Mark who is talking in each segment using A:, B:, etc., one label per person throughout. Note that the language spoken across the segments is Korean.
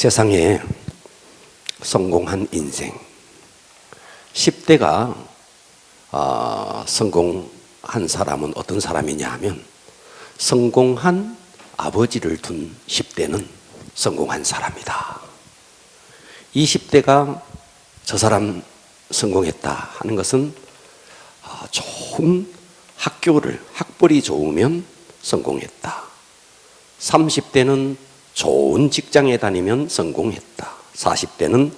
A: 세상에 성공한 인생 10대가 성공한 사람은 어떤 사람이냐 하면 성공한 아버지를 둔 10대는 성공한 사람이다. 20대가 저 사람 성공했다 하는 것은 좋은 학벌이 좋으면 성공했다. 30대는 좋은 직장에 다니면 성공했다. 40대는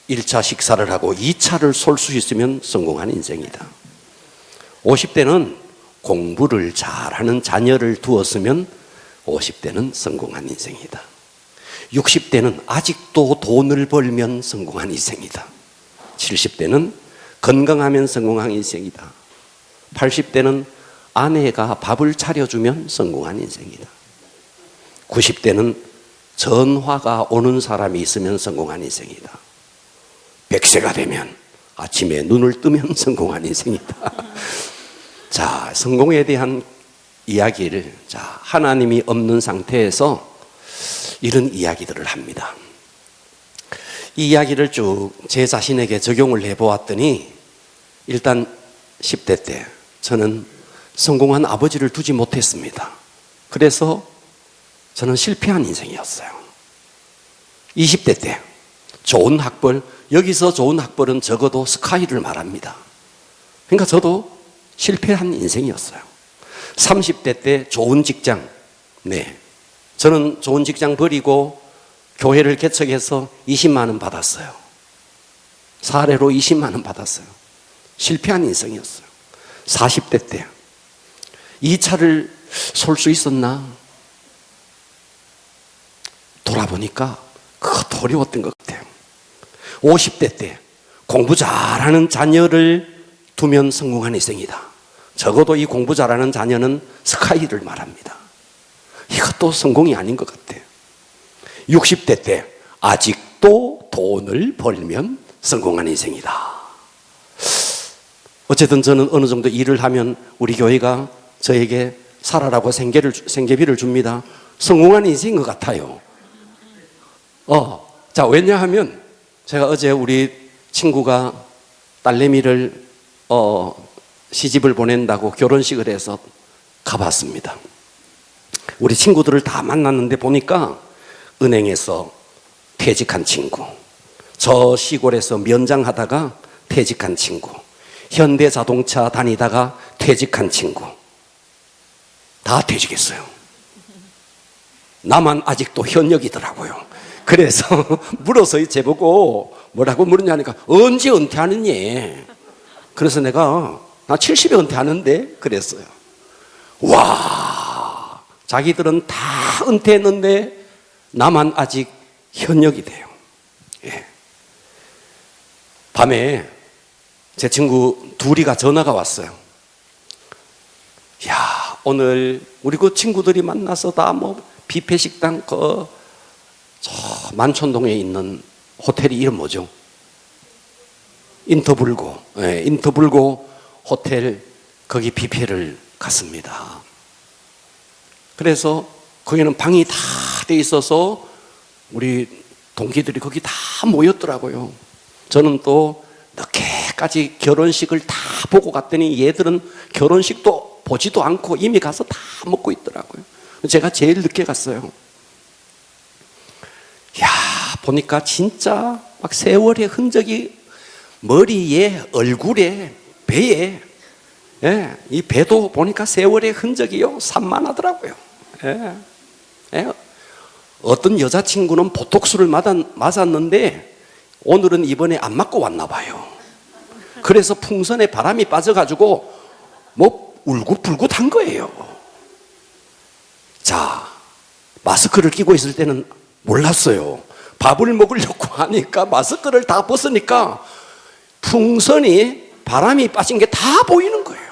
A: 1차 식사를 하고 2차를 쏠 수 있으면 성공한 인생이다. 50대는 공부를 잘하는 자녀를 두었으면 50대는 성공한 인생이다. 60대는 아직도 돈을 벌면 성공한 인생이다. 70대는 건강하면 성공한 인생이다. 80대는 아내가 밥을 차려주면 성공한 인생이다. 90대는 전화가 오는 사람이 있으면 성공한 인생이다. 100세가 되면 아침에 눈을 뜨면 성공한 인생이다. 자, 성공에 대한 이야기를 하나님이 없는 상태에서 이런 이야기들을 합니다. 이 이야기를 쭉 제 자신에게 적용을 해보았더니 일단 10대 때 저는 성공한 아버지를 두지 못했습니다. 그래서 저는 실패한 인생이었어요. 20대 때 좋은 학벌, 여기서 좋은 학벌은 적어도 스카이를 말합니다. 그러니까 저도 실패한 인생이었어요. 30대 때 좋은 직장, 저는 좋은 직장 버리고 교회를 개척해서 20만 원 받았어요. 사례로 20만 원 받았어요. 실패한 인생이었어요. 40대 때 2차를 쏠 수 있었나? 돌아보니까 그것도 어려웠던 것 같아요. 50대 때 공부 잘하는 자녀를 두면 성공한 인생이다. 적어도 이 공부 잘하는 자녀는 스카이를 말합니다. 이것도 성공이 아닌 것 같아요. 60대 때 아직도 돈을 벌면 성공한 인생이다. 어쨌든 저는 어느 정도 일을 하면 우리 교회가 저에게 살아라고 생계비를 줍니다. 성공한 인생인 것 같아요. 왜냐하면 제가 어제 우리 친구가 딸내미를 시집을 보낸다고 결혼식을 해서 가봤습니다. 우리 친구들을 다 만났는데 보니까 은행에서 퇴직한 친구, 저 시골에서 면장하다가 퇴직한 친구, 현대자동차 다니다가 퇴직한 친구, 다 퇴직했어요. 나만 아직도 현역이더라고요. 그래서 물어서 제보고 뭐라고 물었냐니까 언제 은퇴하느냐. 그래서 내가 나 70에 은퇴하는데 그랬어요. 와, 자기들은 다 은퇴했는데 나만 아직 현역이 돼요. 밤에 제 친구 둘이가 전화가 왔어요. 야, 오늘 우리 그 친구들이 만나서 다 뷔페 식당 저 만촌동에 있는 호텔이 이름 뭐죠? 인터불고 호텔 거기 뷔페를 갔습니다. 그래서 거기는 방이 다 돼 있어서 우리 동기들이 거기 다 모였더라고요. 저는 또 늦게까지 결혼식을 다 보고 갔더니 얘들은 결혼식도 보지도 않고 이미 가서 다 먹고 있더라고요. 제가 제일 늦게 갔어요. 야, 보니까 진짜 막 세월의 흔적이 머리에, 얼굴에, 배에, 이 배도 보니까 세월의 흔적이요 산만하더라고요. 어떤 여자친구는 보톡스를 맞았는데 오늘은 이번에 안 맞고 왔나 봐요. 그래서 풍선에 바람이 빠져가지고 울긋불긋한 거예요. 자, 마스크를 끼고 있을 때는 몰랐어요. 밥을 먹으려고 하니까 마스크를 다 벗으니까 풍선이 바람이 빠진 게 다 보이는 거예요.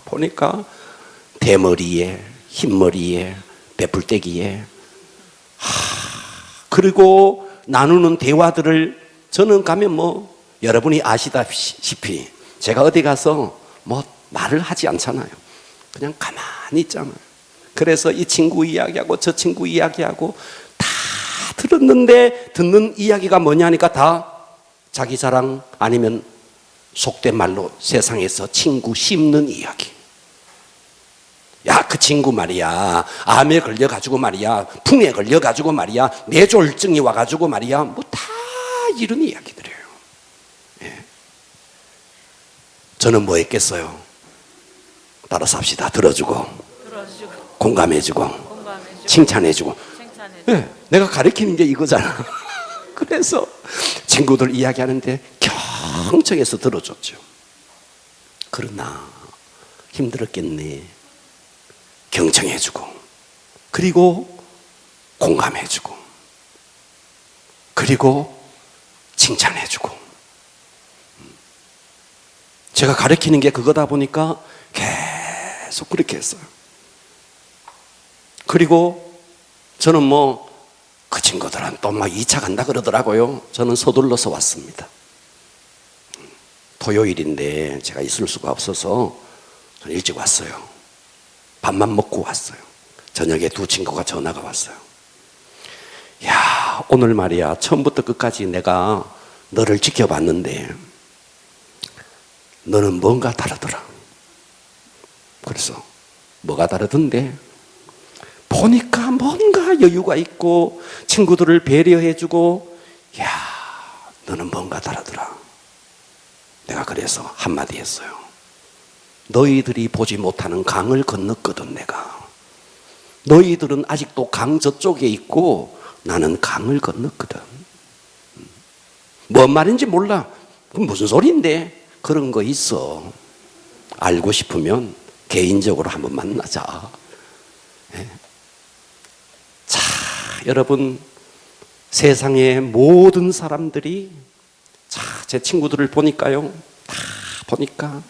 A: 보니까 대머리에, 흰머리에, 배풀떼기에, 그리고 나누는 대화들을 저는 가면 여러분이 아시다시피 제가 어디 가서 말을 하지 않잖아요. 그냥 가만히 있잖아요. 그래서 이 친구 이야기하고 저 친구 이야기하고 다 들었는데 듣는 이야기가 뭐냐 하니까 다 자기 자랑 아니면 속된 말로 세상에서 친구 씹는 이야기. 야, 그 친구 말이야, 암에 걸려가지고 말이야, 풍에 걸려가지고 말이야, 뇌졸증이 와가지고 말이야, 뭐 다 이런 이야기들이에요. 예. 저는 뭐 했겠어요? 따라서 합시다. 들어주고, 공감해주고, 칭찬해주고. 예, 내가 가르치는 게 이거잖아. 그래서 친구들 이야기하는데 경청해서 들어줬죠. 그러나 힘들었겠네. 경청해주고, 그리고 공감해주고, 그리고 칭찬해주고. 제가 가르치는 게 그거다 보니까 계속 그렇게 했어요. 그리고 저는 뭐 그 친구들은 또 막 2차 간다 그러더라고요. 저는 서둘러서 왔습니다. 토요일인데 제가 있을 수가 없어서 저는 일찍 왔어요. 밥만 먹고 왔어요. 저녁에 두 친구가 전화가 왔어요. 야, 오늘 말이야, 처음부터 끝까지 내가 너를 지켜봤는데 너는 뭔가 다르더라. 그래서 뭐가 다르던데? 보니까 뭔가 여유가 있고 친구들을 배려해주고, 야, 너는 뭔가 다르더라. 내가 그래서 한마디 했어요. 너희들이 보지 못하는 강을 건넜거든. 내가 너희들은 아직도 강 저쪽에 있고 나는 강을 건넜거든. 뭔 말인지 몰라. 그럼 무슨 소리인데? 그런 거 있어. 알고 싶으면 개인적으로 한번 만나자. 네. 자, 여러분, 세상의 모든 사람들이, 자, 제 친구들을 보니까요, 다 보니까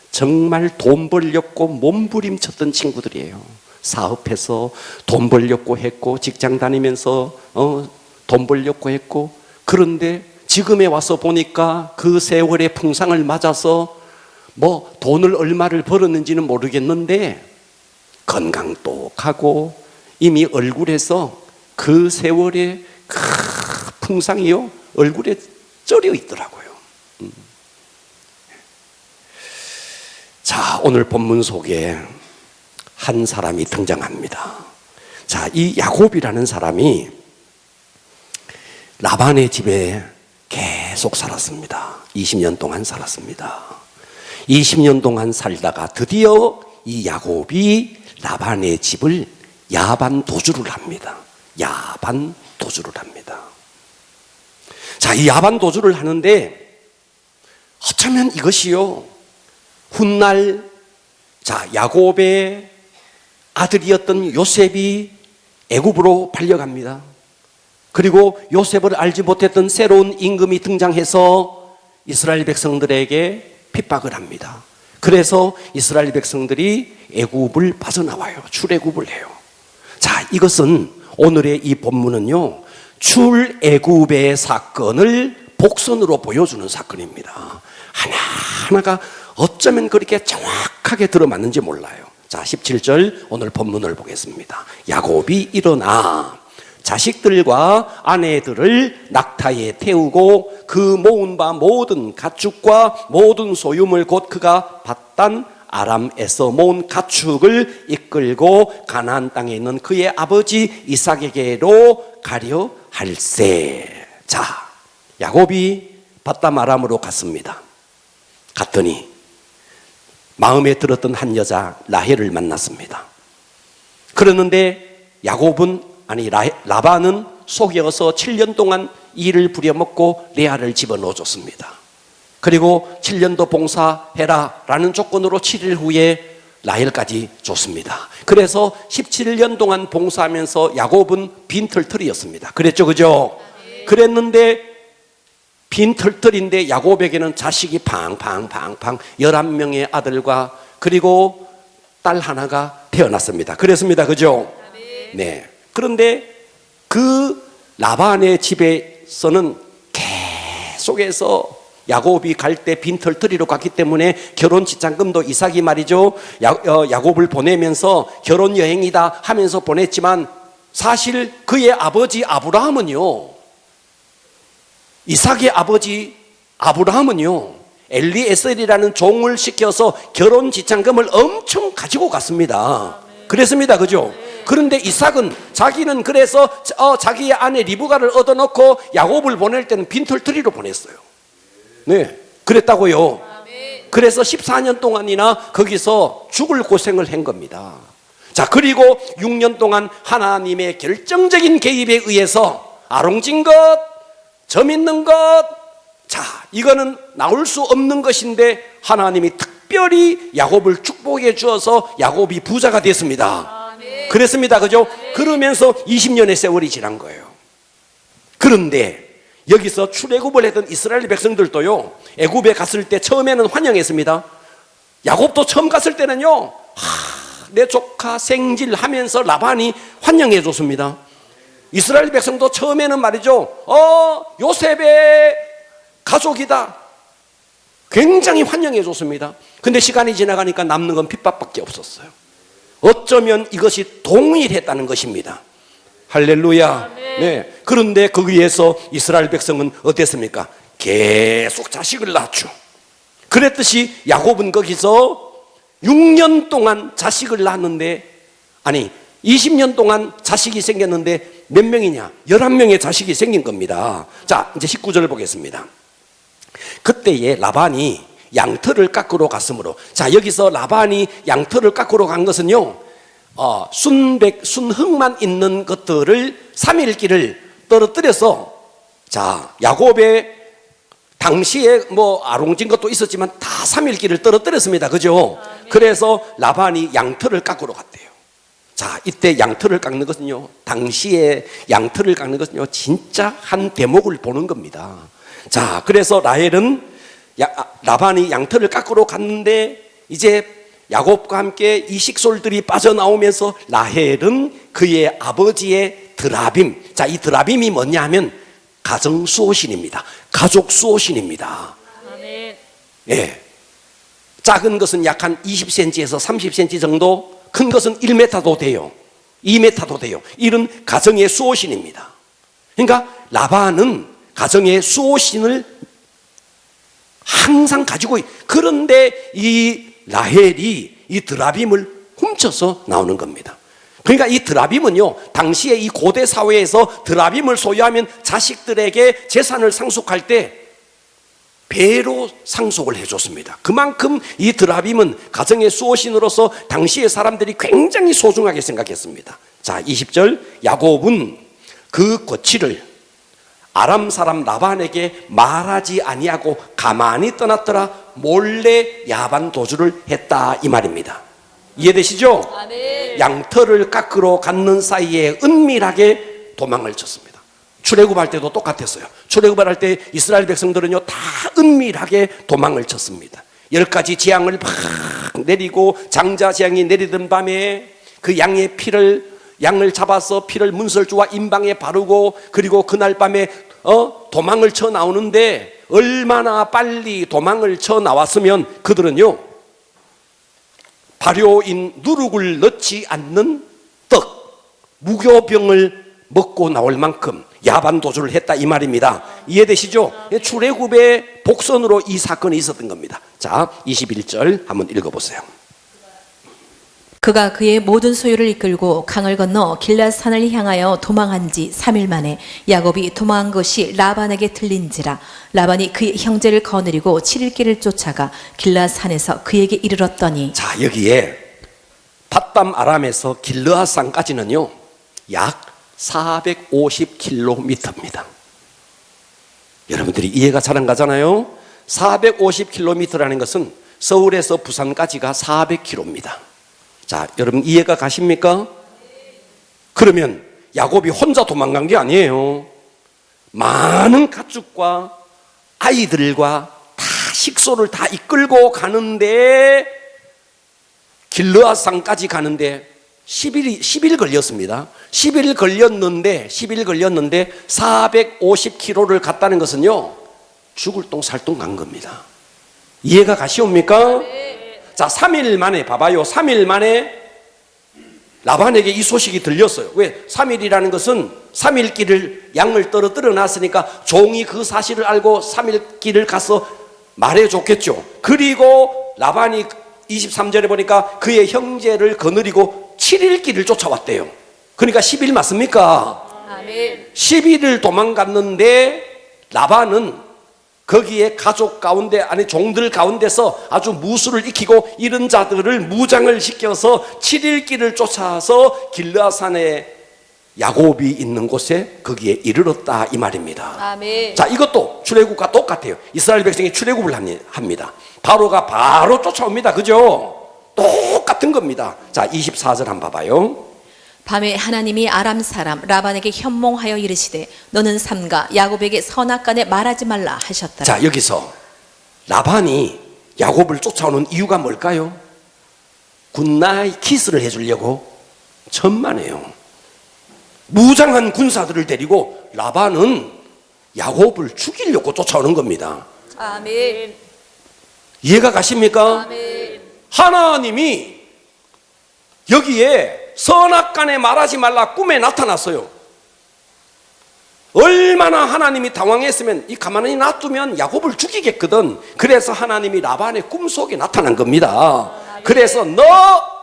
A: 정말 돈 벌려고 몸부림쳤던 친구들이에요. 사업해서 돈 벌려고 했고, 직장 다니면서 돈 벌려고 했고, 그런데 지금에 와서 보니까 그 세월의 풍상을 맞아서 뭐 돈을 얼마를 벌었는지는 모르겠는데 건강도 가고 이미 얼굴에서 그 세월의 그 풍상이요, 얼굴에 쩔여 있더라고요. 자, 오늘 본문 속에 한 사람이 등장합니다. 자, 이 야곱이라는 사람이 라반의 집에 계속 살았습니다. 20년 동안 살았습니다. 20년 동안 살다가 드디어 이 야곱이 라반의 집을 야반 도주를 합니다. 야반 도주를 합니다. 자, 이 야반 도주를 하는데 어쩌면 이것이요, 훗날, 자, 야곱의 아들이었던 요셉이 애굽으로 팔려갑니다. 그리고 요셉을 알지 못했던 새로운 임금이 등장해서 이스라엘 백성들에게 핍박을 합니다. 그래서 이스라엘 백성들이 애굽을 빠져나와요. 출애굽을 해요. 자, 이것은 오늘의 이 본문은요, 출애굽의 사건을 복선으로 보여주는 사건입니다. 하나하나가 어쩌면 그렇게 정확하게 들어맞는지 몰라요. 자, 17절 오늘 본문을 보겠습니다. 야곱이 일어나 자식들과 아내들을 낙타에 태우고 그 모은 바 모든 가축과 모든 소유물 곧 그가 밧단 아람에서 모은 가축을 이끌고 가나안 땅에 있는 그의 아버지 이삭에게로 가려 할세. 자, 야곱이 밧단 아람으로 갔습니다. 갔더니 마음에 들었던 한 여자 라헬을 만났습니다. 그러는데 야곱은, 아니 라반은 속여서 7년 동안 이를 부려먹고 레아를 집어넣어줬습니다. 그리고 7년도 봉사해라 라는 조건으로 7일 후에 라헬까지 줬습니다. 그래서 17년 동안 봉사하면서 야곱은 빈털털이었습니다. 그랬죠, 그죠? 그랬는데 빈털털인데 야곱에게는 자식이 팡팡팡팡 11명의 아들과 그리고 딸 하나가 태어났습니다. 그랬습니다, 그죠? 네. 그런데 그 라반의 집에서는 계속해서 야곱이 갈 때 빈털터리로 갔기 때문에 결혼 지참금도 이삭이 말이죠, 야곱을 보내면서 결혼 여행이다 하면서 보냈지만, 사실 그의 아버지 아브라함은요, 이삭의 아버지 아브라함은요, 엘리에셀이라는 종을 시켜서 결혼 지참금을 엄청 가지고 갔습니다. 그랬습니다. 그죠? 그런데 이삭은 자기는 그래서 자기의 아내 리브가를 얻어놓고 야곱을 보낼 때는 빈털터리로 보냈어요. 네, 그랬다고요. 그래서 14년 동안이나 거기서 죽을 고생을 한 겁니다. 자, 그리고 6년 동안 하나님의 결정적인 개입에 의해서 아롱진 것, 점 있는 것, 자, 이거는 나올 수 없는 것인데 하나님이 특별히 야곱을 축복해 주어서 야곱이 부자가 됐습니다. 그랬습니다. 그죠? 그러면서 20년의 세월이 지난 거예요. 그런데 여기서 출애굽을 했던 이스라엘 백성들도요, 애굽에 갔을 때 처음에는 환영했습니다. 야곱도 처음 갔을 때는요, 내 조카 생질 하면서 라반이 환영해 줬습니다. 이스라엘 백성도 처음에는 말이죠, 요셉의 가족이다, 굉장히 환영해 줬습니다. 근데 시간이 지나가니까 남는 건 핍박밖에 없었어요. 어쩌면 이것이 동일했다는 것입니다. 할렐루야. 네. 그런데 거기에서 이스라엘 백성은 어땠습니까? 계속 자식을 낳았죠. 그랬듯이 야곱은 거기서 6년 동안 자식을 낳았는데, 아니 20년 동안 자식이 생겼는데 몇 명이냐? 11명의 자식이 생긴 겁니다. 자, 이제 19절을 보겠습니다. 그때에 라반이 양털을 깎으러 갔으므로, 자, 여기서 라반이 양털을 깎으러 간 것은요, 순흙만 있는 것들을 3일기를 떨어뜨려서, 자, 야곱의 당시에 뭐 아롱진 것도 있었지만 다 3일기를 떨어뜨렸습니다. 그죠? 그래서 라반이 양털을 깎으러 갔대요. 자, 이때 양털을 깎는 것은요, 당시에 양털을 깎는 것은요, 진짜 한 대목을 보는 겁니다. 자, 그래서 라반이 양털을 깎으러 갔는데, 이제 야곱과 함께 이 식솔들이 빠져나오면서 라헬은 그의 아버지의 드라빔, 자, 이 드라빔이 뭐냐 하면 가정 수호신입니다. 가족 수호신입니다. 아멘. 예. 작은 것은 약 한 20cm에서 30cm 정도, 큰 것은 1m도 돼요. 2m도 돼요. 이런 가정의 수호신입니다. 그러니까 라반은 가정의 수호신을 항상 가지고, 그런데 이 라헬이 이 드라빔을 훔쳐서 나오는 겁니다. 그러니까 이 드라빔은요, 당시에 이 고대 사회에서 드라빔을 소유하면 자식들에게 재산을 상속할 때 배로 상속을 해줬습니다. 그만큼 이 드라빔은 가정의 수호신으로서 당시의 사람들이 굉장히 소중하게 생각했습니다. 자, 20절, 야곱은 그 거취를 아람 사람 라반에게 말하지 아니하고 가만히 떠났더라. 몰래 야반 도주를 했다, 이 말입니다. 이해되시죠? 네. 양털을 깎으러 갔는 사이에 은밀하게 도망을 쳤습니다. 출애굽할 때도 똑같았어요. 출애굽할 때 이스라엘 백성들은요, 다 은밀하게 도망을 쳤습니다. 10가지 재앙을 막 내리고, 장자 재앙이 내리던 밤에 그 양을 잡아서 피를 문설주와 임방에 바르고, 그리고 그날 밤에 도망을 쳐 나오는데, 얼마나 빨리 도망을 쳐 나왔으면 그들은요, 발효인 누룩을 넣지 않는 떡, 무교병을 먹고 나올 만큼 야반 도주를 했다, 이 말입니다. 이해되시죠? 출애굽의 복선으로 이 사건이 있었던 겁니다. 자, 21절 한번 읽어보세요.
B: 그가 그의 모든 소유를 이끌고 강을 건너 길앗산을 향하여 도망한 지 3일 만에 야곱이 도망한 것이 라반에게 들린지라. 라반이 그의 형제를 거느리고 7일 길을 쫓아가 길앗산에서 그에게 이르렀더니,
A: 자, 여기에 밧담 아람에서 길르앗산까지는요, 약 450km입니다. 여러분들이 이해가 잘 안 가잖아요. 450km라는 것은 서울에서 부산까지가 400km입니다. 자, 여러분 이해가 가십니까? 그러면 야곱이 혼자 도망간 게 아니에요. 많은 가축과 아이들과 다 식소를 다 이끌고 가는데, 길르앗산까지 가는데 10일 걸렸습니다. 10일 걸렸는데 450km를 갔다는 것은요, 죽을 똥 살똥 간 겁니다. 이해가 가시옵니까? 자, 3일 만에 봐봐요. 3일 만에 라반에게 이 소식이 들렸어요. 왜? 3일이라는 것은 3일 길을 양을 떨어뜨려 놨으니까 종이 그 사실을 알고 3일 길을 가서 말해줬겠죠. 그리고 라반이 23절에 보니까 그의 형제를 거느리고 7일 길을 쫓아왔대요. 그러니까 10일 맞습니까?
B: 아멘.
A: 10일을 도망갔는데 라반은 거기에 가족 가운데, 아니 종들 가운데서 아주 무술을 익히고 이런 자들을 무장을 시켜서 7일 길을 쫓아서 길르앗산에 야곱이 있는 곳에 거기에 이르렀다 이 말입니다.
B: 아멘.
A: 자, 이것도 출애굽과 똑같아요. 이스라엘 백성이 출애굽을 합니다. 바로가 바로 쫓아옵니다. 그죠? 똑같은 겁니다. 자, 24절 한번 봐봐요.
B: 밤에 하나님이 아람 사람 라반에게 현몽하여 이르시되 너는 삼가 야곱에게 선악간에 말하지 말라 하셨더라.
A: 자, 여기서 라반이 야곱을 쫓아오는 이유가 뭘까요? 굿나잇 키스를 해주려고 천만에요. 무장한 군사들을 데리고 라반은 야곱을 죽이려고 쫓아오는 겁니다.
B: 아멘.
A: 이해가 가십니까?
B: 아멘.
A: 하나님이 여기에 선악간에 말하지 말라 꿈에 나타났어요. 얼마나 하나님이 당황했으면 이 가만히 놔두면 야곱을 죽이겠거든. 그래서 하나님이 라반의 꿈속에 나타난 겁니다. 그래서 너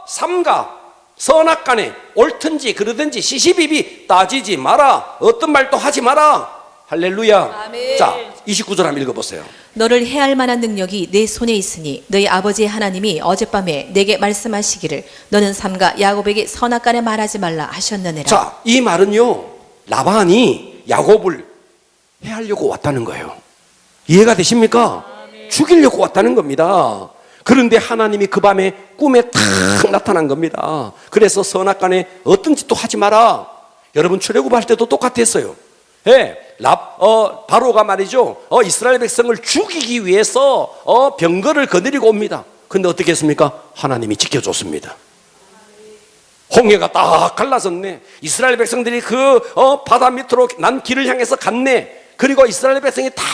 A: 삼가 선악간에 옳든지 그러든지 시시비비 따지지 마라. 어떤 말도 하지 마라. 할렐루야.
B: 아멘.
A: 자, 29절 한번 읽어보세요.
B: 너를 해할 만한 능력이 내 손에 있으니 너희 아버지 하나님이 어젯밤에 내게 말씀하시기를 너는 삼가 야곱에게 선악간에 말하지 말라 하셨느니라.
A: 자, 이 말은요, 라반이 야곱을 해하려고 왔다는 거예요. 이해가 되십니까? 죽이려고 왔다는 겁니다. 그런데 하나님이 그 밤에 꿈에 탁 나타난 겁니다. 그래서 선악간에 어떤 짓도 하지 마라. 여러분 출애굽할 때도 똑같았어요. 예, 바로가 말이죠. 이스라엘 백성을 죽이기 위해서 병거를 거느리고 옵니다. 근데 어떻게 했습니까? 하나님이 지켜줬습니다. 홍해가 딱 갈라졌네. 이스라엘 백성들이 그 바다 밑으로 난 길을 향해서 갔네. 그리고 이스라엘 백성이 다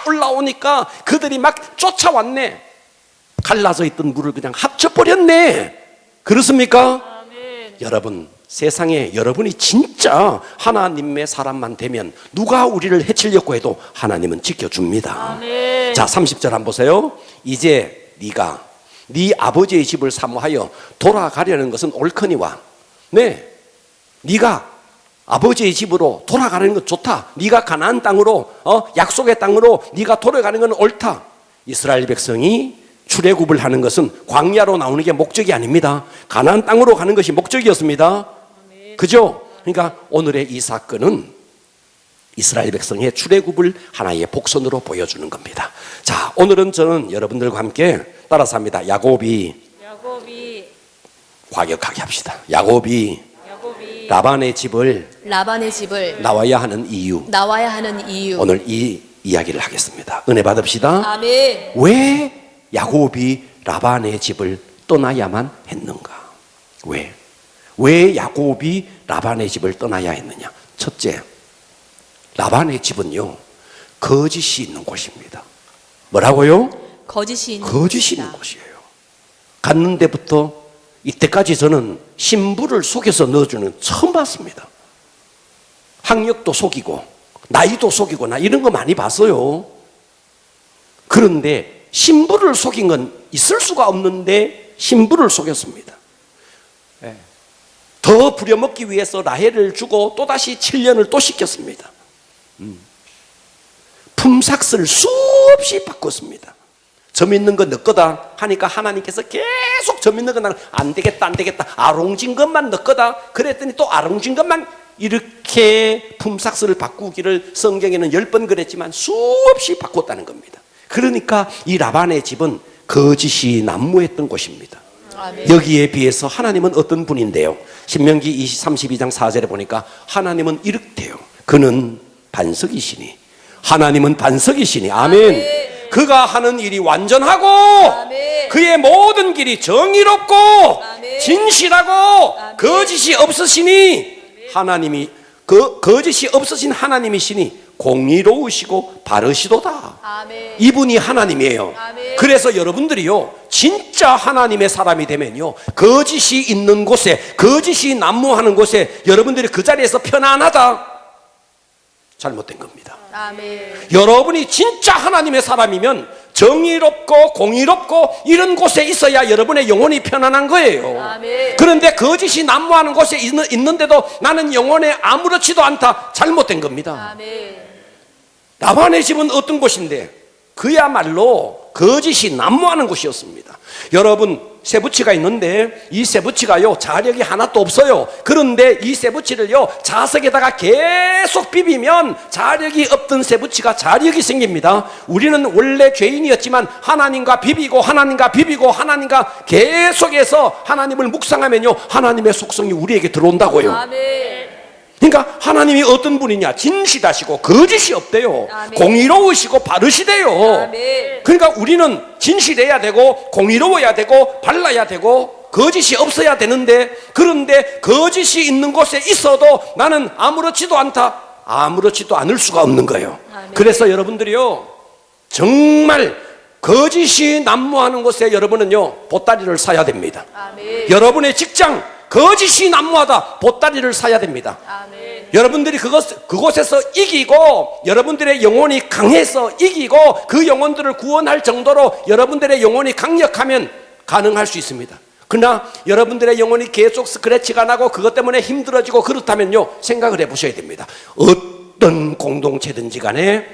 A: 올라오니까 그들이 막 쫓아왔네. 갈라져 있던 물을 그냥 합쳐버렸네. 그렇습니까? 여러분, 세상에 여러분이 진짜 하나님의 사람만 되면 누가 우리를 해치려고 해도 하나님은 지켜줍니다.
B: 아멘.
A: 자, 30절 한번 보세요. 이제 네가 네 아버지의 집을 사모하여 돌아가려는 것은 옳거니와, 네, 네가 아버지의 집으로 돌아가는 건 좋다. 네가 가나안 땅으로, 약속의 땅으로 네가 돌아가는 건 옳다. 이스라엘 백성이 출애굽을 하는 것은 광야로 나오는 게 목적이 아닙니다. 가나안 땅으로 가는 것이 목적이었습니다. 그죠? 그러니까 오늘의 이 사건은 이스라엘 백성의 출애굽을 하나의 복선으로 보여주는 겁니다. 자, 오늘은 저는 여러분들과 함께 따라서 합니다. 야곱이 과격하게 합시다. 야곱이 라반의 집을 나와야 하는 이유. 오늘 이 이야기를 하겠습니다. 은혜 받읍시다.
B: 아멘.
A: 왜 야곱이 라반의 집을 떠나야만 했는가? 왜 야곱이 라반의 집을 떠나야 했느냐? 첫째, 라반의 집은요, 거짓이 있는 곳입니다. 뭐라고요?
B: 거짓이 있는
A: 곳이에요. 갔는 데부터 이때까지 저는 신부를 속여서 넣어주는 처음 봤습니다. 학력도 속이고 나이도 속이고 나 이런 거 많이 봤어요. 그런데 신부를 속인 건 있을 수가 없는데 신부를 속였습니다. 더 부려먹기 위해서 라헬을 주고 또다시 7년을 또 시켰습니다. 품삯을 수없이 바꿨습니다. 점 있는 거 너 거다 하니까 하나님께서 계속 점 있는 거 안 되겠다 아롱진 것만 너 거다 그랬더니 또 아롱진 것만 이렇게 품삯을 바꾸기를 성경에는 10번 그랬지만 수없이 바꿨다는 겁니다. 그러니까 이 라반의 집은 거짓이 난무했던 곳입니다.
B: 아멘.
A: 여기에 비해서 하나님은 어떤 분인데요? 신명기 32장 4절에 보니까 하나님은 이렇대요. 그는 반석이시니, 하나님은 반석이시니, 아멘.
B: 아멘.
A: 그가 하는 일이 완전하고
B: 아멘.
A: 그의 모든 길이 정의롭고
B: 아멘.
A: 진실하고
B: 아멘.
A: 거짓이 없으시니 하나님이 그 거짓이 없으신 하나님이시니 공의로우시고 바르시도다.
B: 아멘.
A: 이분이 하나님이에요.
B: 아멘.
A: 그래서 여러분들이요, 진짜 하나님의 사람이 되면요, 거짓이 있는 곳에, 거짓이 난무하는 곳에 여러분들이 그 자리에서 편안하다, 잘못된 겁니다.
B: 아멘.
A: 여러분이 진짜 하나님의 사람이면 정의롭고 공의롭고 이런 곳에 있어야 여러분의 영혼이 편안한 거예요.
B: 아멘.
A: 그런데 거짓이 난무하는 곳에 있는데도 나는 영혼에 아무렇지도 않다, 잘못된 겁니다.
B: 아멘.
A: 라반의 집은 어떤 곳인데? 그야말로 거짓이 난무하는 곳이었습니다. 여러분, 쇠붙이가 있는데 이 쇠붙이가요, 자력이 하나도 없어요. 그런데 이 쇠붙이를요, 자석에다가 계속 비비면 자력이 없던 쇠붙이가 자력이 생깁니다. 우리는 원래 죄인이었지만 하나님과 비비고 하나님과 비비고 하나님과 계속해서 하나님을 묵상하면요, 하나님의 속성이 우리에게 들어온다고요.
B: 아멘.
A: 그러니까 하나님이 어떤 분이냐? 진실하시고 거짓이 없대요.
B: 아멘.
A: 공의로우시고 바르시대요.
B: 아멘.
A: 그러니까 우리는 진실해야 되고 공의로워야 되고 발라야 되고 거짓이 없어야 되는데, 그런데 거짓이 있는 곳에 있어도 나는 아무렇지도 않다, 아무렇지도 않을 수가 없는 거예요.
B: 아멘.
A: 그래서 여러분들이요, 정말 거짓이 난무하는 곳에 여러분은요, 보따리를 사야 됩니다.
B: 아멘.
A: 여러분의 직장 거짓이 난무하다, 보따리를 사야 됩니다.
B: 아멘.
A: 여러분들이 그곳에서 이기고 여러분들의 영혼이 강해서 이기고 그 영혼들을 구원할 정도로 여러분들의 영혼이 강력하면 가능할 수 있습니다. 그러나 여러분들의 영혼이 계속 스크래치가 나고 그것 때문에 힘들어지고 그렇다면요, 생각을 해보셔야 됩니다. 어떤 공동체든지 간에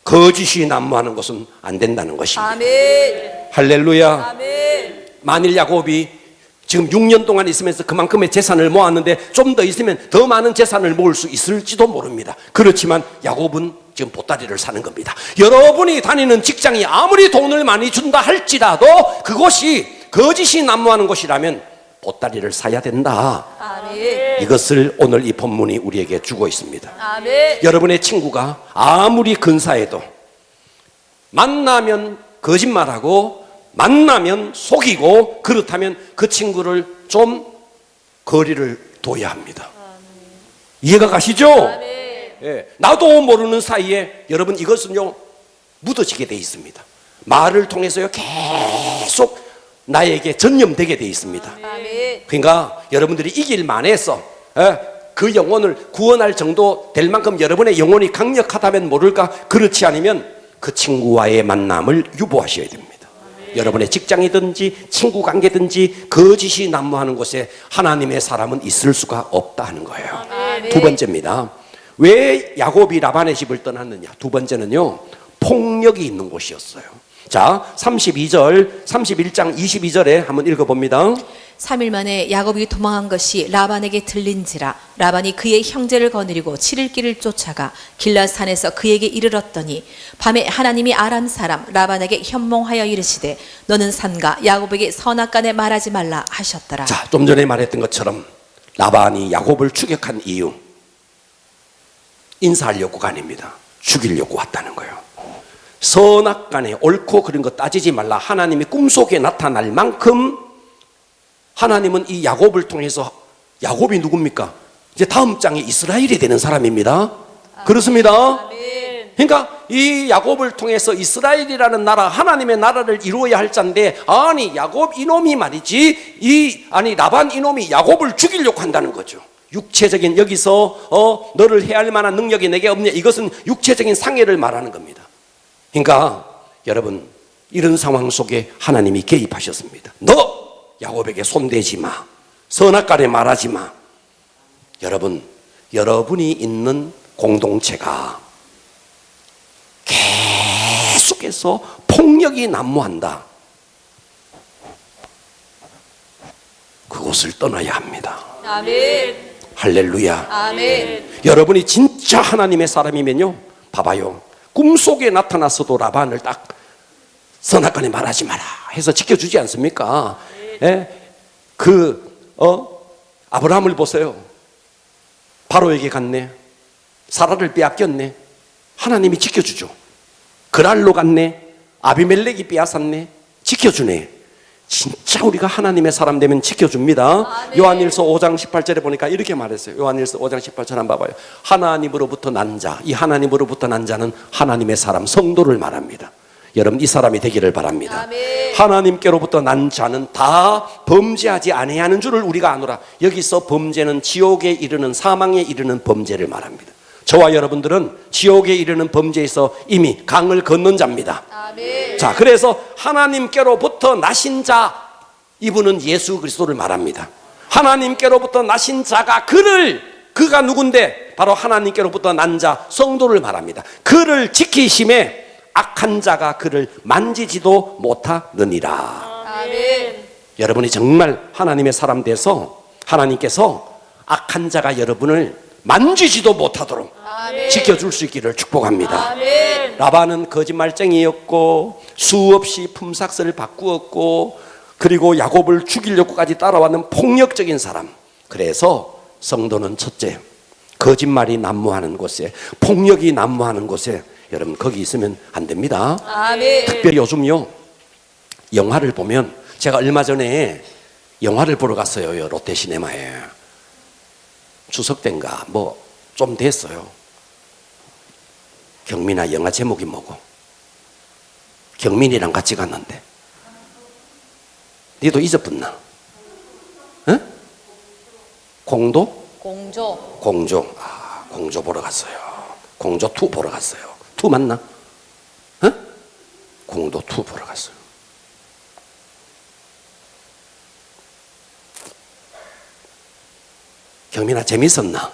A: 거짓이 난무하는 것은 안 된다는 것입니다.
B: 아멘.
A: 할렐루야.
B: 아멘.
A: 만일 야곱이 지금 6년 동안 있으면서 그만큼의 재산을 모았는데 좀 더 있으면 더 많은 재산을 모을 수 있을지도 모릅니다. 그렇지만 야곱은 지금 보따리를 사는 겁니다. 여러분이 다니는 직장이 아무리 돈을 많이 준다 할지라도 그것이 거짓이 난무하는 곳이라면 보따리를 사야 된다.
B: 아멘.
A: 이것을 오늘 이 본문이 우리에게 주고 있습니다.
B: 아멘.
A: 여러분의 친구가 아무리 근사해도 만나면 거짓말하고 만나면 속이고 그렇다면 그 친구를 좀 거리를 둬야 합니다. 이해가 가시죠?
B: 아멘.
A: 예, 나도 모르는 사이에 여러분 이것은요, 묻어지게 돼 있습니다. 말을 통해서요, 계속 나에게 전염되게 돼 있습니다.
B: 아멘.
A: 그러니까 여러분들이 이길 만해서 그 영혼을 구원할 정도 될 만큼 여러분의 영혼이 강력하다면 모를까, 그렇지 않으면 그 친구와의 만남을 유보하셔야 됩니다. 여러분의 직장이든지 친구 관계든지 거짓이 난무하는 곳에 하나님의 사람은 있을 수가 없다 하는 거예요.
B: 아멘.
A: 두 번째입니다. 왜 야곱이 라반의 집을 떠났느냐? 두 번째는요, 폭력이 있는 곳이었어요. 자, 32절, 31장 22절에 한번 읽어봅니다.
B: 3일 만에 야곱이 도망한 것이 라반에게 들린지라 라반이 그의 형제를 거느리고 7일 길을 쫓아가 길앗산에서 그에게 이르렀더니 밤에 하나님이 아람 사람 라반에게 현몽하여 이르시되 너는 삼가 야곱에게 선악간에 말하지 말라 하셨더라.
A: 자, 좀 전에 말했던 것처럼 라반이 야곱을 추격한 이유, 인사하려고가 아닙니다. 죽이려고 왔다는 거예요. 선악간에 옳고 그른 거 따지지 말라. 하나님이 꿈속에 나타날 만큼 하나님은 이 야곱을 통해서, 야곱이 누굽니까? 이제 다음 장에 이스라엘이 되는 사람입니다. 그렇습니다.
B: 아멘.
A: 그러니까 이 야곱을 통해서 이스라엘이라는 나라, 하나님의 나라를 이루어야 할 자인데, 아니 야곱 이놈이 말이지, 라반 이놈이 야곱을 죽이려고 한다는 거죠. 육체적인, 여기서 너를 해할 만한 능력이 내게 없냐, 이것은 육체적인 상해를 말하는 겁니다. 그러니까 여러분, 이런 상황 속에 하나님이 개입하셨습니다. 너 야곱에게 손대지 마, 선악간에 말하지 마. 여러분, 여러분이 있는 공동체가 계속해서 폭력이 난무한다, 그곳을 떠나야 합니다.
B: 아멘.
A: 할렐루야.
B: 아멘.
A: 여러분이 진짜 하나님의 사람이면요, 봐봐요, 꿈속에 나타났어도 라반을 딱 선악간에 말하지 마라 해서 지켜주지 않습니까? 예? 아브라함을 보세요. 바로에게 갔네, 사라를 빼앗겼네, 하나님이 지켜주죠. 그랄로 갔네, 아비멜렉이 빼앗았네, 지켜주네. 진짜 우리가 하나님의 사람 되면 지켜줍니다. 요한일서 5장 18절에 보니까 이렇게 말했어요. 요한일서 5장 18절 한번 봐봐요. 하나님으로부터 난 자, 이 하나님으로부터 난 자는 하나님의 사람, 성도를 말합니다. 여러분 이 사람이 되기를 바랍니다.
B: 아멘.
A: 하나님께로부터 난 자는 다 범죄하지 아니하는 줄을 우리가 아노라. 여기서 범죄는 지옥에 이르는, 사망에 이르는 범죄를 말합니다. 저와 여러분들은 지옥에 이르는 범죄에서 이미 강을 건넌 자입니다.
B: 아멘.
A: 자, 그래서 하나님께로부터 나신 자, 이분은 예수 그리스도를 말합니다. 하나님께로부터 나신 자가 그가 누군데? 바로 하나님께로부터 난 자, 성도를 말합니다. 그를 지키심에 악한 자가 그를 만지지도 못하느니라.
B: 아멘.
A: 여러분이 정말 하나님의 사람 돼서 하나님께서 악한 자가 여러분을 만지지도 못하도록
B: 아멘.
A: 지켜줄 수 있기를 축복합니다.
B: 아멘.
A: 라반은 거짓말쟁이였고 수없이 품삯을 바꾸었고 그리고 야곱을 죽이려고까지 따라왔는 폭력적인 사람. 그래서 성도는 첫째, 거짓말이 난무하는 곳에, 폭력이 난무하는 곳에 여러분 거기 있으면 안 됩니다.
B: 아멘.
A: 특별히 요즘요 영화를 보면, 제가 얼마 전에 영화를 보러 갔어요. 롯데시네마에. 추석 때인가 뭐 좀 됐어요. 경민아, 영화 제목이 뭐고? 경민이랑 같이 갔는데 니도 잊어붙나? 응? 공조. 공조 보러 갔어요. 공조 2 보러 갔어요. 2 맞나? 응? 공조 2 보러 갔어요. 경민아, 재밌었나?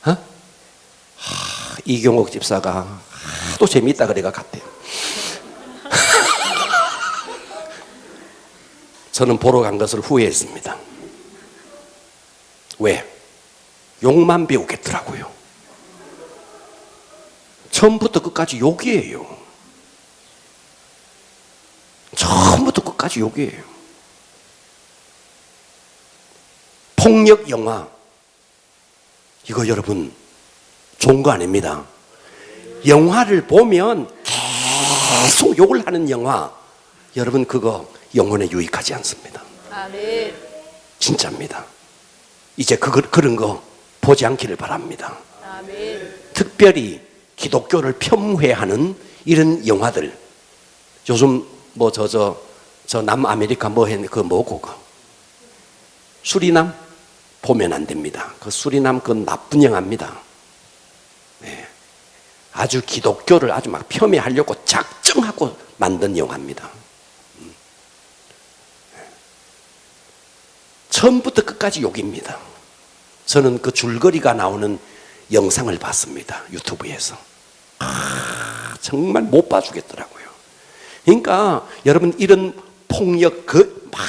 A: 어? 이경옥 집사가 하도 재밌다 그래가 갔대요. 저는 보러 간 것을 후회했습니다. 왜? 욕만 배우겠더라고요. 처음부터 끝까지 욕이에요. 처음부터 끝까지 욕이에요. 폭력 영화, 이거 여러분 좋은 거 아닙니다. 영화를 보면 계속 욕을 하는 영화, 여러분 그거 영혼에 유익하지 않습니다.
B: 아멘.
A: 진짜입니다. 이제 그런 거 보지 않기를 바랍니다.
B: 아멘.
A: 특별히 기독교를 폄훼하는 이런 영화들, 요즘 뭐 저 남아메리카 뭐 했는데 그 뭐고 수리남 보면 안 됩니다. 그 수리남 그건 나쁜 영화입니다. 네. 아주 기독교를 아주 막 폄훼하려고 작정하고 만든 영화입니다. 처음부터 끝까지 욕입니다. 저는 그 줄거리가 나오는 영상을 봤습니다. 유튜브에서. 정말 못 봐주겠더라고요. 그러니까 여러분 이런 폭력, 막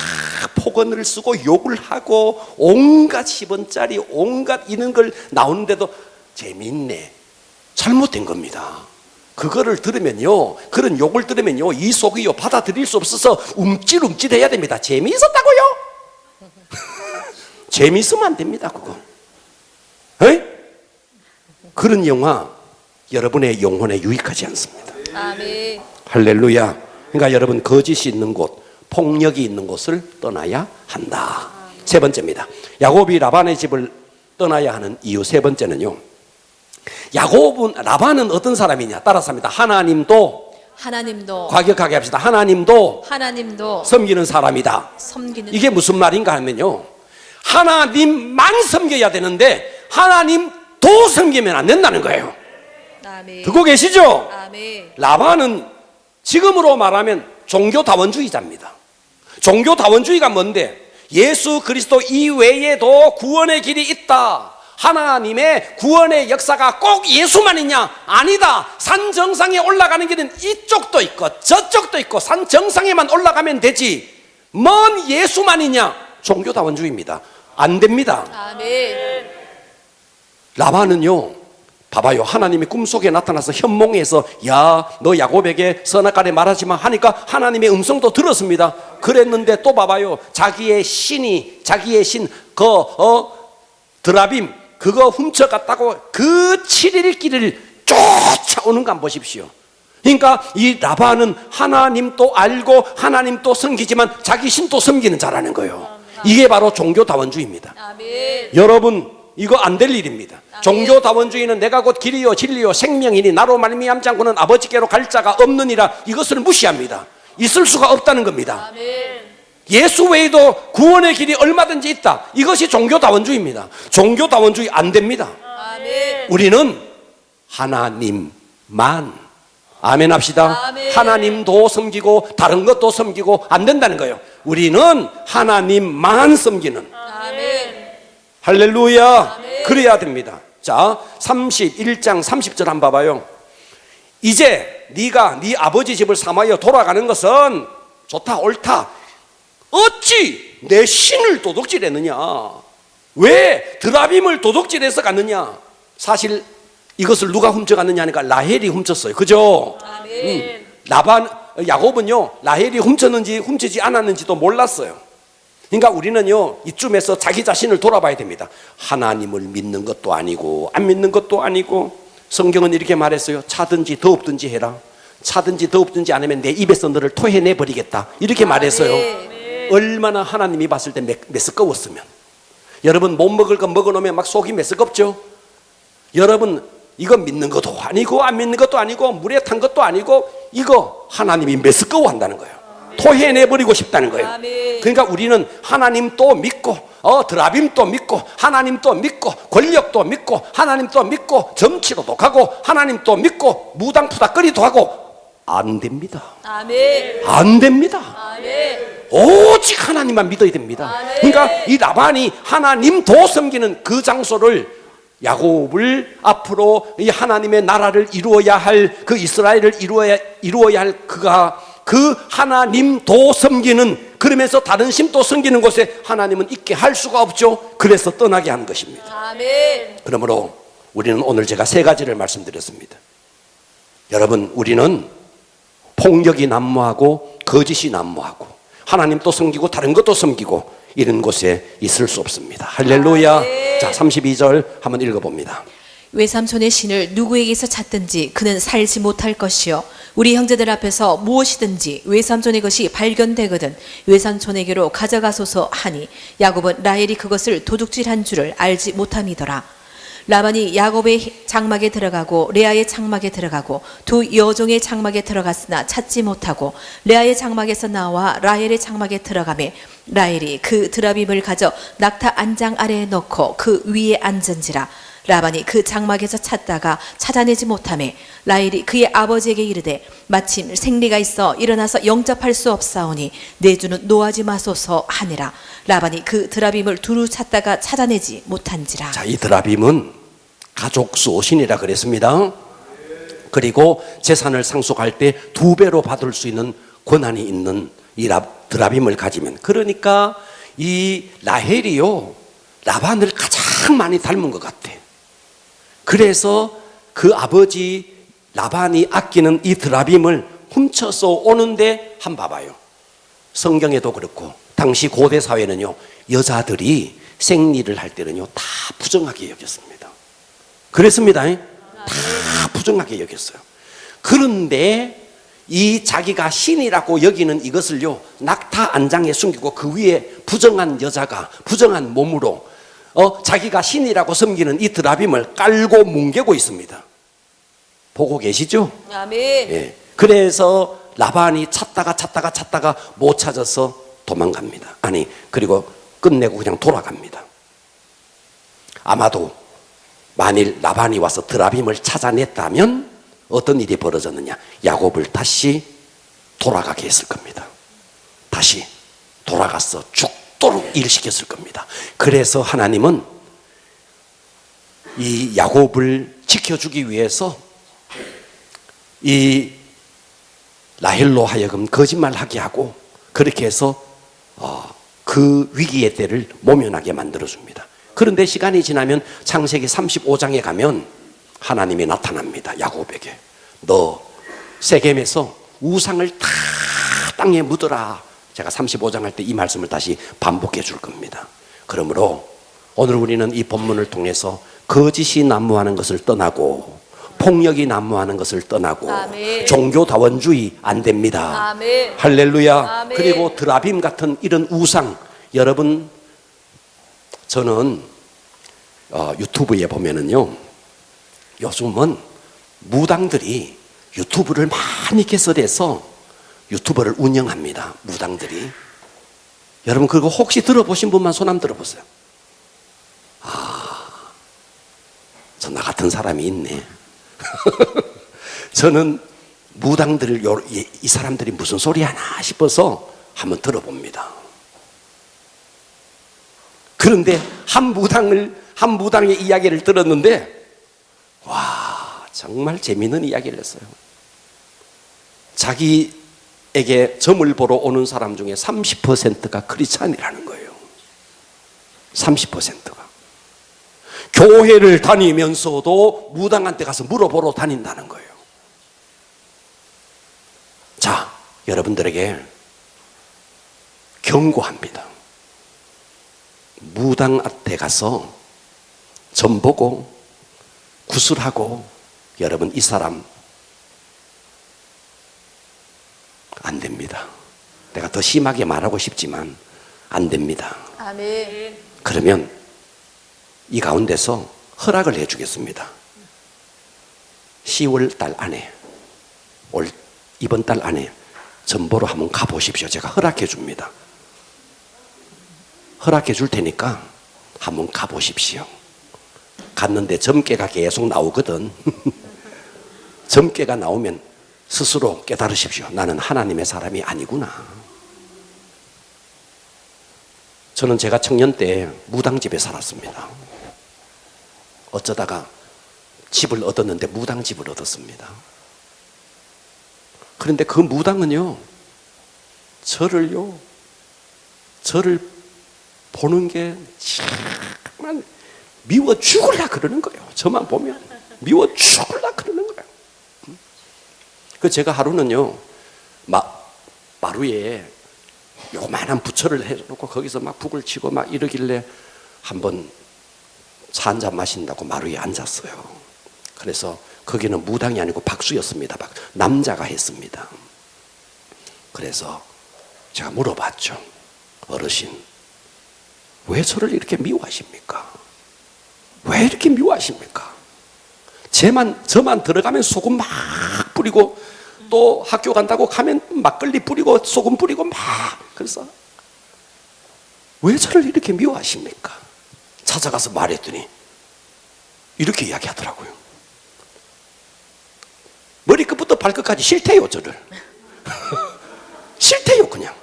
A: 폭언을 쓰고 욕을 하고 온갖 10원짜리 온갖 이런 걸 나오는데도 재밌네. 잘못된 겁니다. 그거를 들으면요, 그런 욕을 들으면요, 이 속이요 받아들일 수 없어서 움찔움찔 해야 됩니다. 재미있었다고요? 재미있으면 안 됩니다. 그거. 에이? 그런 영화 여러분의 영혼에 유익하지 않습니다.
B: 아멘.
A: 할렐루야. 그러니까 여러분 거짓이 있는 곳, 폭력이 있는 곳을 떠나야 한다. 세 번째입니다. 야곱이 라반의 집을 떠나야 하는 이유 세 번째는요, 라반은 어떤 사람이냐? 따라서 합니다. 하나님도 과격하게 합시다. 하나님도 섬기는 사람이다. 이게 무슨 말인가 하면요, 하나님만 섬겨야 되는데 하나님도 섬기면 안 된다는 거예요.
B: 아멘.
A: 듣고 계시죠?
B: 아멘.
A: 라반은 지금으로 말하면 종교다원주의자입니다. 종교다원주의가 뭔데? 예수 그리스도 이외에도 구원의 길이 있다. 하나님의 구원의 역사가 꼭 예수만이냐? 아니다. 산 정상에 올라가는 길은 이쪽도 있고 저쪽도 있고 산 정상에만 올라가면 되지. 먼 예수만이냐? 종교다원주의입니다. 안 됩니다.
B: 아멘.
A: 라반은요, 봐봐요. 하나님이 꿈속에 나타나서 현몽에서 야, 너 야곱에게 선악간에 말하지마 하니까 하나님의 음성도 들었습니다. 그랬는데 또 봐봐요. 자기의 신 드라빔 그거 훔쳐갔다고 그 7일 길을 쫓아오는 거 한번 보십시오. 그러니까 이 라반은 하나님도 알고 하나님도 섬기지만 자기 신도 섬기는 자라는 거예요. 이게 바로 종교다원주의입니다. 여러분, 이거 안 될 일입니다. 종교다원주의는 내가 곧 길이요 진리요 생명이니 나로 말미암지 않고는 아버지께로 갈 자가 없느니라, 이것을 무시합니다. 있을 수가 없다는 겁니다. 예수 외에도 구원의 길이 얼마든지 있다. 이것이 종교다원주의입니다. 종교다원주의 안 됩니다. 우리는 하나님만, 아멘 합시다. 하나님도 섬기고 다른 것도 섬기고 안 된다는 거예요. 우리는 하나님만 섬기는. 할렐루야. 그래야 됩니다. 자, 31장 30절 한번 봐봐요. 이제 네가 네 아버지 집을 삼하여 돌아가는 것은 좋다 옳다. 어찌 내 신을 도둑질했느냐? 왜 드라빔을 도둑질해서 갔느냐? 사실 이것을 누가 훔쳐갔느냐 하니까 라헬이 훔쳤어요. 그죠? 야곱은요, 라헬이 훔쳤는지 훔치지 않았는지도 몰랐어요. 그러니까 우리는요, 이쯤에서 자기 자신을 돌아봐야 됩니다. 하나님을 믿는 것도 아니고 안 믿는 것도 아니고, 성경은 이렇게 말했어요. 차든지 더웁든지 해라. 차든지 더웁든지 안 하면 내 입에서 너를 토해내 버리겠다, 이렇게 말했어요. 얼마나 하나님이 봤을 때 메스꺼웠으면. 여러분, 못 먹을 거 먹어놓으면 막 속이 메스껍죠. 여러분, 이거 믿는 것도 아니고 안 믿는 것도 아니고 물에 탄 것도 아니고, 이거 하나님이 메스꺼워한다는 거예요. 토해내버리고 싶다는 거예요. 그러니까 우리는 하나님도 믿고 드라빔도 믿고 하나님도 믿고 권력도 믿고 하나님도 믿고 점치로도 가고 하나님도 믿고 무당푸닥거리도 하고 안 됩니다. 안 됩니다. 오직 하나님만 믿어야 됩니다. 그러니까 이 라반이 하나님도 섬기는 그 장소를, 야곱을 앞으로 이 하나님의 나라를 이루어야 할 그 이스라엘을 이루어야 할 그가 그 하나님도 섬기는, 그러면서 다른 신도 섬기는 곳에 하나님은 있게 할 수가 없죠. 그래서 떠나게 한 것입니다. 그러므로 우리는 오늘 제가 세 가지를 말씀드렸습니다. 여러분, 우리는 폭력이 난무하고 거짓이 난무하고 하나님도 섬기고 다른 것도 섬기고 이런 곳에 있을 수 없습니다. 할렐루야. 자, 32절 한번 읽어봅니다.
B: 외삼촌의 신을 누구에게서 찾든지 그는 살지 못할 것이요, 우리 형제들 앞에서 무엇이든지 외삼촌의 것이 발견되거든 외삼촌에게로 가져가소서 하니, 야곱은 라헬이 그것을 도둑질한 줄을 알지 못함이더라. 라반이 야곱의 장막에 들어가고 레아의 장막에 들어가고 두 여종의 장막에 들어갔으나 찾지 못하고, 레아의 장막에서 나와 라헬의 장막에 들어가매 라헬이 그 드라빔을 가져 낙타 안장 아래에 넣고 그 위에 앉은지라. 라반이 그 장막에서 찾다가 찾아내지 못하매 라헬이 그의 아버지에게 이르되, 마침 생리가 있어 일어나서 영접할 수 없사오니 내 주는 노하지 마소서 하니라. 라반이 그 드라빔을 두루 찾다가 찾아내지 못한지라.
A: 자, 이 드라빔은 가족 수호신이라 그랬습니다. 그리고 재산을 상속할 때 2배로 받을 수 있는 권한이 있는 이 드라빔을 가지면, 그러니까 이 라헬이요, 라반을 가장 많이 닮은 것 같아. 그래서 그 아버지 라반이 아끼는 이 드라빔을 훔쳐서 오는데, 한번 봐봐요. 성경에도 그렇고 당시 고대 사회는요, 여자들이 생리를 할 때는요 다 부정하게 여겼습니다. 그랬습니다. 다 부정하게 여겼어요. 그런데 이 자기가 신이라고 여기는 이것을요, 낙타 안장에 숨기고 그 위에 부정한 여자가 부정한 몸으로 자기가 신이라고 섬기는 이 드라빔을 깔고 뭉개고 있습니다. 보고 계시죠? 예. 그래서 라반이 찾다가 못 찾아서 도망갑니다. 아니, 그리고 끝내고 그냥 돌아갑니다. 아마도 만일 라반이 와서 드라빔을 찾아냈다면 어떤 일이 벌어졌느냐, 야곱을 다시 돌아가게 했을 겁니다. 다시 돌아가서 죽도록 일시켰을 겁니다. 그래서 하나님은 이 야곱을 지켜주기 위해서 이 라헬로 하여금 거짓말하게 하고, 그렇게 해서 그 위기의 때를 모면하게 만들어줍니다. 그런데 시간이 지나면 창세기 35장에 가면 하나님이 나타납니다. 야곱에게, 너 세겜에서 우상을 다 땅에 묻어라. 제가 35장 할 때 이 말씀을 다시 반복해 줄 겁니다. 그러므로 오늘 우리는 이 본문을 통해서 거짓이 난무하는 것을 떠나고 폭력이 난무하는 것을 떠나고
B: 아멘.
A: 종교다원주의 안 됩니다.
B: 아멘.
A: 할렐루야.
B: 아멘.
A: 그리고 드라빔 같은 이런 우상, 여러분, 저는 유튜브에 보면은요, 요즘은 무당들이 유튜브를 많이 개설해서 유튜브를 운영합니다. 무당들이. 여러분 그거 혹시 들어보신 분만 손 한번 들어보세요. 저 나 같은 사람이 있네. 저는 무당들, 이 사람들이 무슨 소리 하나 싶어서 한번 들어봅니다. 그런데 한 무당의 이야기를 들었는데, 와, 정말 재미있는 이야기를 했어요. 자기에게 점을 보러 오는 사람 중에 30%가 크리스찬이라는 거예요. 30%가. 교회를 다니면서도 무당한테 가서 물어보러 다닌다는 거예요. 자, 여러분들에게 경고합니다. 무당한테 가서 점 보고 구슬하고, 여러분 이 사람 안 됩니다. 내가 더 심하게 말하고 싶지만 안 됩니다.
B: 아멘.
A: 그러면 이 가운데서 허락을 해주겠습니다. 10월 달 안에, 이번 달 안에 점보러 한번 가보십시오. 제가 허락해 줍니다. 허락해 줄 테니까 한번 가보십시오. 갔는데 점괘가 계속 나오거든. 점괘가 나오면 스스로 깨달으십시오. 나는 하나님의 사람이 아니구나. 저는 제가 청년 때 무당집에 살았습니다. 어쩌다가 집을 얻었는데 무당집을 얻었습니다. 그런데 그 무당은요, 저를 보는 게 정말 미워 죽으려 그러는 거예요. 저만 보면 미워 죽으려 그러는 거예요. 그 제가 하루는요, 마루에 요만한 부처를 해놓고 거기서 막 북을 치고 막 이러길래 한번 차 한잔 마신다고 마루에 앉았어요. 그래서 거기는 무당이 아니고 박수였습니다. 남자가 했습니다. 그래서 제가 물어봤죠. 어르신, 왜 저를 이렇게 미워하십니까? 왜 이렇게 미워하십니까? 저만 들어가면 소금 막 뿌리고, 또 학교 간다고 가면 막걸리 뿌리고 소금 뿌리고 막, 그래서 왜 저를 이렇게 미워하십니까? 찾아가서 말했더니 이렇게 이야기하더라고요. 머리끝부터 발끝까지 싫대요, 저를. 싫대요, 그냥.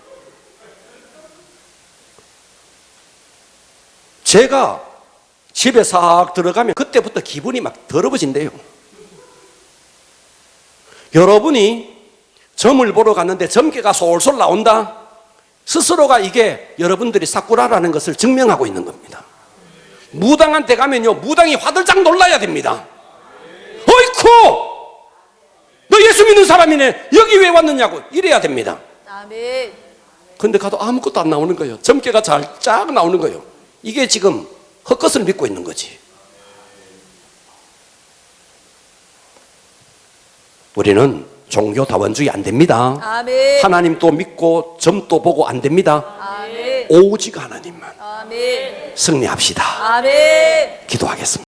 A: 제가 집에 싹 들어가면 그때부터 기분이 막 더러워진대요. 여러분이 점을 보러 갔는데 점괘가 솔솔 나온다? 스스로가 이게 여러분들이 사쿠라라는 것을 증명하고 있는 겁니다. 무당한테 가면요, 무당이 화들짝 놀라야 됩니다. 어이쿠! 너 예수 믿는 사람이네. 여기 왜 왔느냐고 이래야 됩니다.
B: 아멘.
A: 근데 가도 아무것도 안 나오는 거예요. 점괘가 살짝 나오는 거예요. 이게 지금 헛것을 믿고 있는 거지. 우리는 종교다원주의 안 됩니다.
B: 아멘.
A: 하나님도 믿고 점도 보고 안 됩니다.
B: 아멘.
A: 오직 하나님만
B: 아멘.
A: 승리합시다.
B: 아멘.
A: 기도하겠습니다.